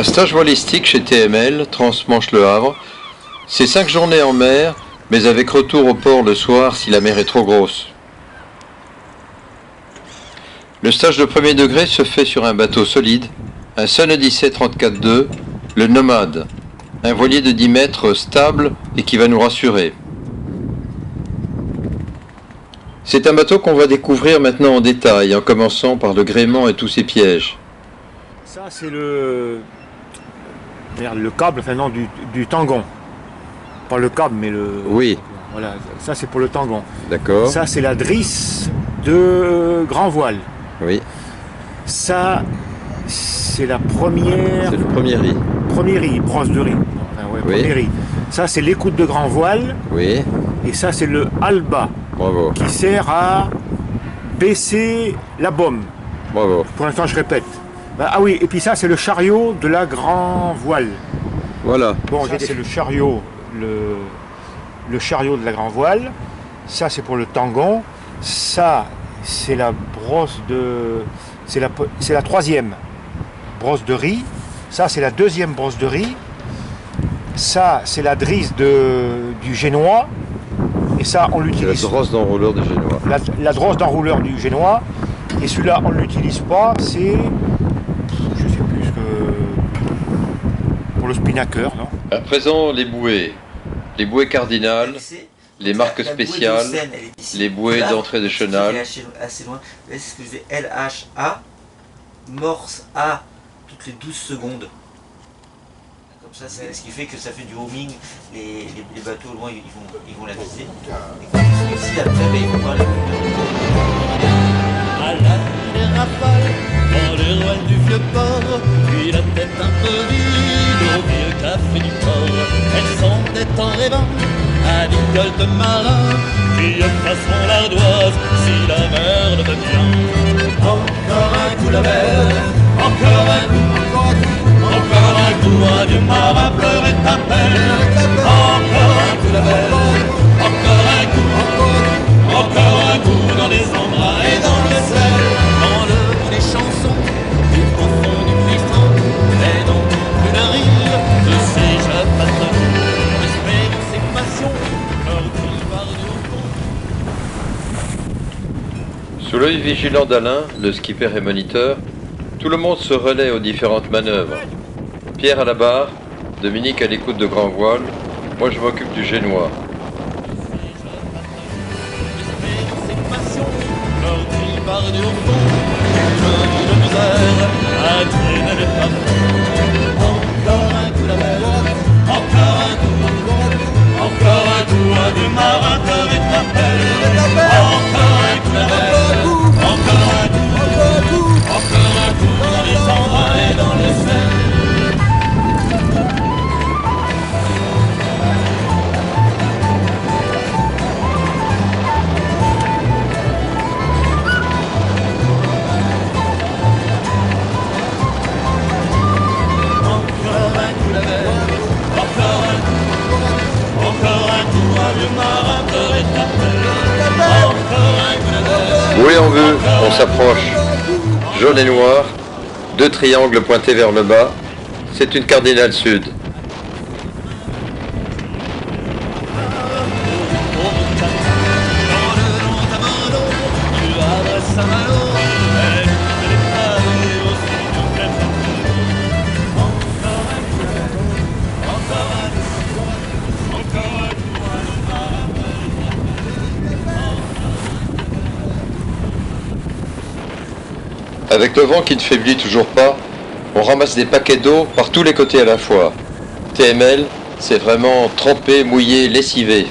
Un stage voilistique chez TML, Transmanche-Le Havre. C'est 5 journées en mer, mais avec retour au port le soir si la mer est trop grosse. Le stage de premier degré se fait sur un bateau solide, un Sun Odyssey 34-2, le Nomade, un voilier de 10 mètres stable et qui va nous rassurer. C'est un bateau qu'on va découvrir maintenant en détail, en commençant par le gréement et tous ses pièges. Ça c'est le câble, enfin non, du tangon. Pas le câble, mais le... Oui. Voilà, ça c'est pour le tangon. D'accord. Ça c'est la drisse de grand voile. Oui. Ça, c'est la première... C'est le premier riz. Premier riz, brosse de riz. Enfin, ouais, Oui. premier riz. Ça c'est l'écoute de grand voile. Oui. Et ça c'est le alba. Bravo. Qui sert à baisser la baume. Bravo. Pour l'instant je répète. Ah oui, et puis ça c'est le chariot de la grand voile. Voilà. Bon, ça c'est le chariot, le chariot de la grand voile. Ça c'est pour le tangon. Ça c'est la brosse de... C'est la troisième brosse de riz. Ça c'est la deuxième brosse de riz. Ça c'est la drisse du génois. Et ça on l'utilise... C'est la drosse d'enrouleur du génois. La drosse d'enrouleur du génois. Et celui-là on ne l'utilise pas, c'est... Je sais plus ce que... Pour le spinnaker, non? À présent, les bouées. Les bouées cardinales, les marques spéciales, les bouées d'entrée de chenal. Assez loin. C'est ce que je fais, LHA, morse A toutes les 12 secondes. Comme ça, c'est ce qui fait que ça fait du homing. Les bateaux au loin, ils vont la viser. Et quand ils sont ici, après, ils vont voir les À la les rafales, dans le roi du vieux port, puis la tête un peu vide au vieux café du port. Elles sont en rêvant à l'icole de marin, qui passeront l'ardoise si la mer le veut bien. Encore un coup la mer, encore un coup, un vieux marin pleurait ta peine. Encore un coup la mer, encore un coup dans les embruns et dans le sel, dans le bout des chansons, du profond du Christon, et dans plus d'un rire de ces jeunes patrons, espérance et passion, leur boulevard de fond. Sous l'œil vigilant d'Alain, le skipper et moniteur, tout le monde se relaie aux différentes manœuvres. Pierre à la barre, Dominique à l'écoute de grand voile, moi je m'occupe du génois. Par du fond, une misère à traîner les femmes. Encore un coup la mer, encore un coup, un vieux marin te rétrapelle. Encore un coup la mer, encore un coup dans les embruns et dans le sel. Bouée en vue, on s'approche. Jaune et noir, 2 triangles pointés vers le bas, c'est une cardinale sud. Avec le vent qui ne faiblit toujours pas, on ramasse des paquets d'eau par tous les côtés à la fois. TML, c'est vraiment trempé, mouillé, lessivé.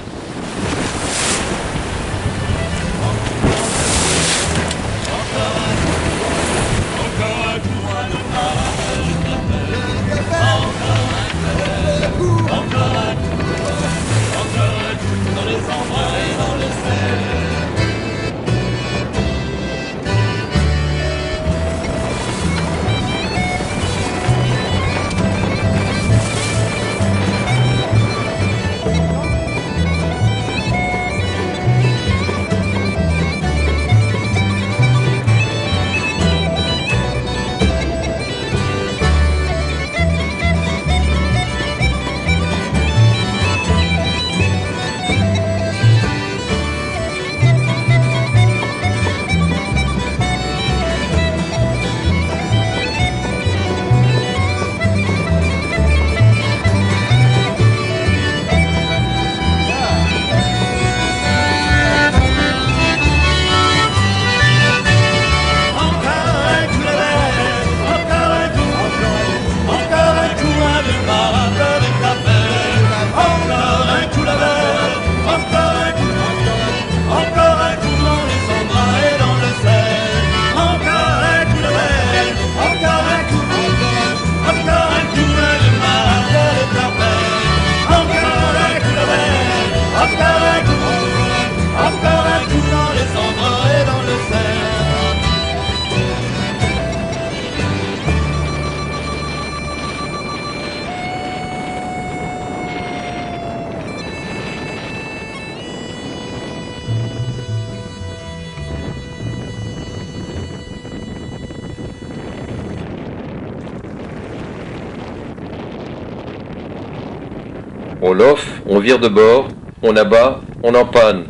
On l'offre, on vire de bord, on abat, on empanne.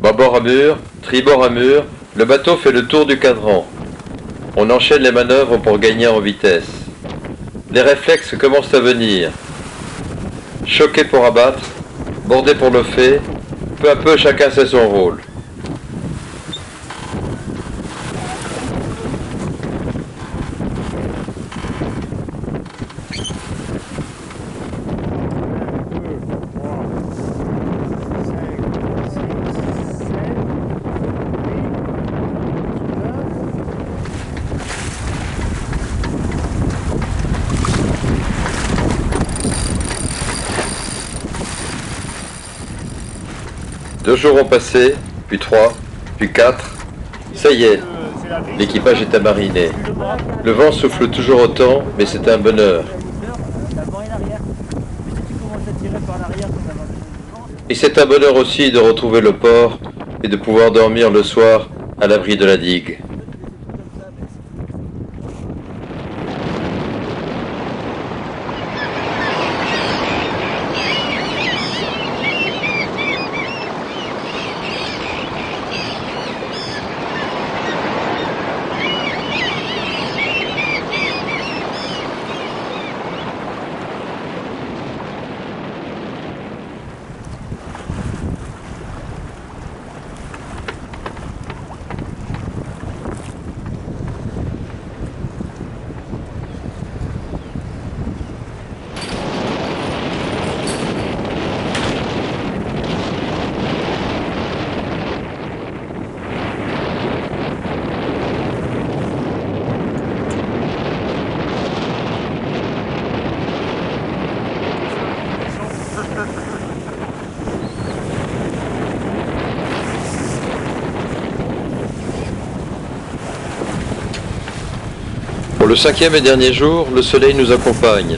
Bâbord à mur, tribord à mur, le bateau fait le tour du cadran. On enchaîne les manœuvres pour gagner en vitesse. Les réflexes commencent à venir. Choqué pour abattre, bordé pour le fait, peu à peu chacun sait son rôle. Deux jours ont passé, puis 3, puis 4. Ça y est, l'équipage est amariné. Le vent souffle toujours autant, mais c'est un bonheur. Et c'est un bonheur aussi de retrouver le port et de pouvoir dormir le soir à l'abri de la digue. Pour le 5e et dernier jour, le soleil nous accompagne.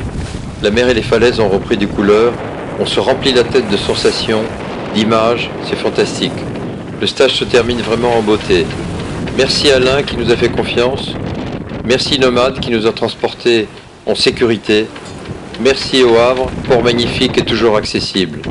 La mer et les falaises ont repris des couleurs. On se remplit la tête de sensations, d'images, c'est fantastique. Le stage se termine vraiment en beauté. Merci Alain qui nous a fait confiance. Merci Nomade qui nous a transportés en sécurité. Merci au Havre, port magnifique et toujours accessible.